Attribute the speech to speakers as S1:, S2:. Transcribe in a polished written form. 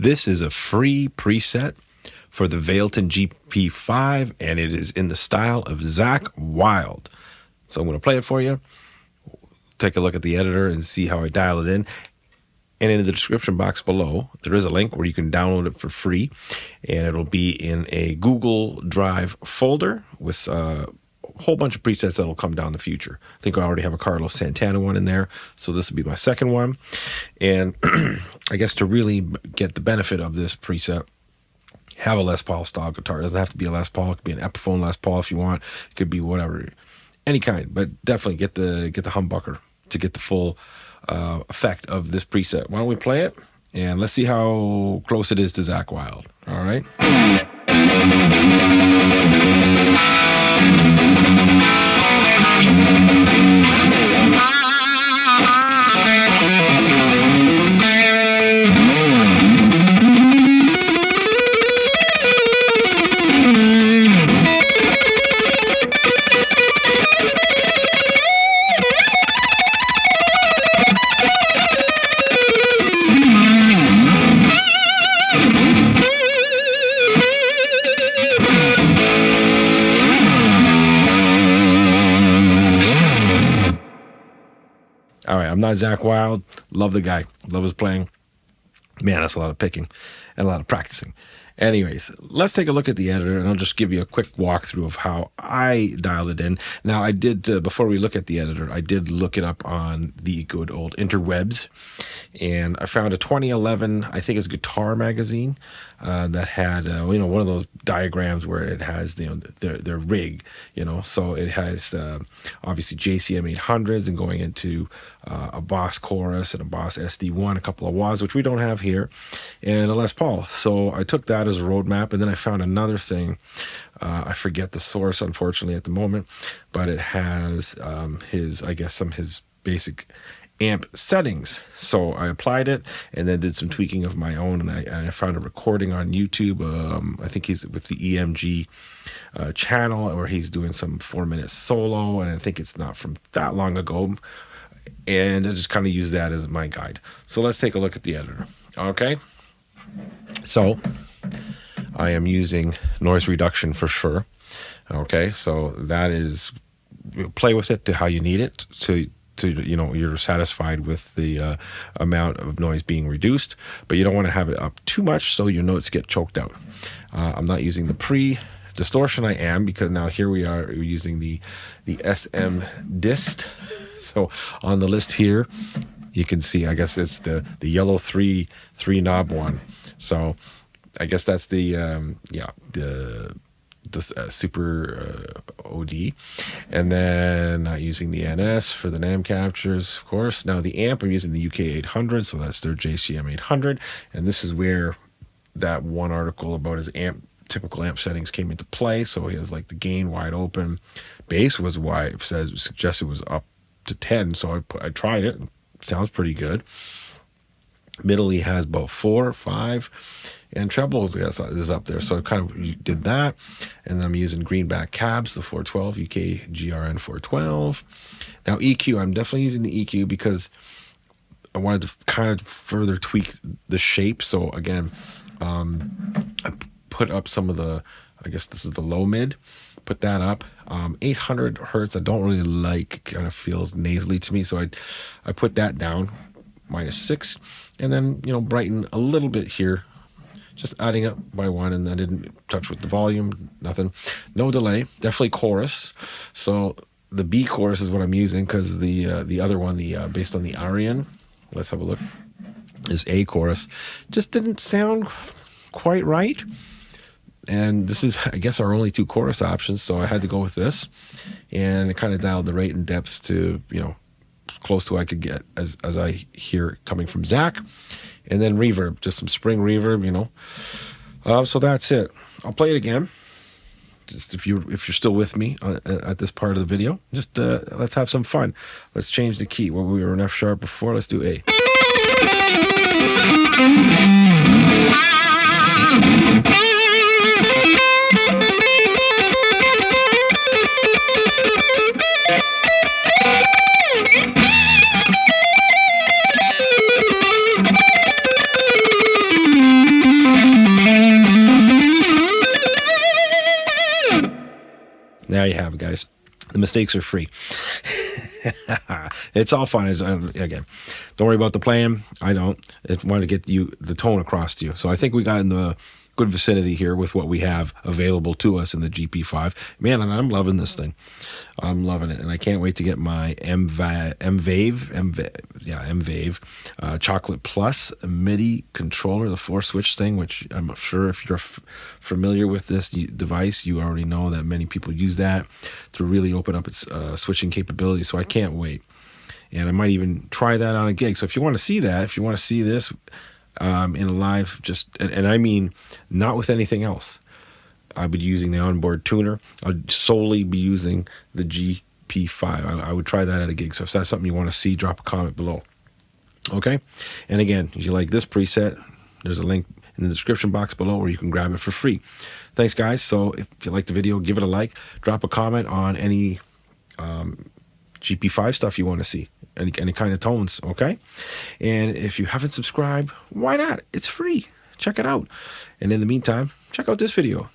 S1: This is a free preset for the Valeton GP-5, and it is in the style of Zakk Wylde. So I'm going to play it for you. Take a look at the editor and see how I dial it in. And in the description box below, there is a link where you can download it for free. And it'll be in a Google Drive folder with a whole bunch of presets that'll come down in the future. I think I already have a Carlos Santana one in there. So this will be my second one. And I guess to really get the benefit of this preset, have a Les Paul style guitar. It doesn't have to be a Les Paul. It could be an Epiphone Les Paul if you want. It could be whatever, any kind. But definitely get the humbucker to get the full effect of this preset. Why don't we play it and let's see how close it is to Zakk Wylde. All right. All right, I'm not Zakk Wylde. Love the guy. Love his playing. Man, that's a lot of picking and a lot of practicing. Anyways, let's take a look at the editor, and I'll just give you a quick walkthrough of how I dialed it in. Now, I did, before we look at the editor, I did look it up on the good old interwebs, and I found a 2011, I think it's Guitar Magazine, that had, one of those diagrams where it has their rig, so it has obviously JCM 800s and going into a Boss Chorus and a Boss SD1, a couple of wahs, which we don't have here, and a Les Paul. So I took that as a roadmap, and then I found another thing. I forget the source, unfortunately, at the moment, but it has some of his basic amp settings. So I applied it and then did some tweaking of my own, and I found a recording on YouTube. I think he's with the EMG channel, where he's doing some 4-minute solo, and I think it's not from that long ago, and I just kind of use that as my guide. So let's take a look at the editor. Okay, so I am using noise reduction for sure. Okay, so that is, play with it to how you need it to you're satisfied with the amount of noise being reduced, but you don't want to have it up too much so your notes get choked out. I'm not using the pre-distortion. I am, because now here we are using the SM dist. So on the list here, you can see, I guess it's the yellow three knob one. So I guess that's the Super OD, and then not using the NS for the NAM captures, of course. Now the amp, I'm using the UK 800, so that's their JCM 800, and this is where that one article about his typical amp settings came into play. So he has like the gain wide open, bass was wide, suggested was up to 10, so I tried it. Sounds pretty good. Middle he has about 4, 5, and treble is up there, so I kind of did that. And then I'm using greenback cabs, the 412 UK GRN 412. Now EQ, I'm definitely using the EQ because I wanted to kind of further tweak the shape. So again, I put up some of the, I guess this is the low mid, put that up. 800 hertz I don't really like, kind of feels nasally to me, so I put that down, -6, and then brighten a little bit here, just adding up by 1, and I didn't touch with the volume, nothing. No delay, definitely chorus. So the B chorus is what I'm using, because the other one, based on the Arian, let's have a look, is A chorus, just didn't sound quite right. And this is, I guess, our only 2 chorus options, so I had to go with this, and it kind of dialed the rate and depth to close to what I could get as I hear coming from Zakk. And then reverb, just some spring reverb, so that's it. I'll play it again, just if you're still with me at this part of the video. Just let's have some fun. Let's change the key. Well, we were in F sharp before, let's do A. There you have it, guys. The mistakes are free. It's all fun. Again, don't worry about the playing. I don't. I want to get you the tone across to you. So I think we got in the good vicinity here with what we have available to us in the GP-5. Man, and I'm loving this thing. I'm loving it, and I can't wait to get my M-Wave Chocolate Plus MIDI controller, the 4-switch thing, which I'm sure if you're familiar with this device, you already know that many people use that to really open up its switching capabilities. So I can't wait. And I might even try that on a gig. So if you want to see that, if you want to see this in a live, and I mean not with anything else, I'd be using the onboard tuner. I'd solely be using the GP-5. I would try that at a gig. So if that's something you want to see, drop a comment below. Okay? And again, if you like this preset, there's a link in the description box below where you can grab it for free. Thanks, guys. So if you like the video, give it a like. Drop a comment on any GP-5 stuff you want to see. Any kind of tones, okay? And if you haven't subscribed, why not? It's free. Check it out. And in the meantime, check out this video.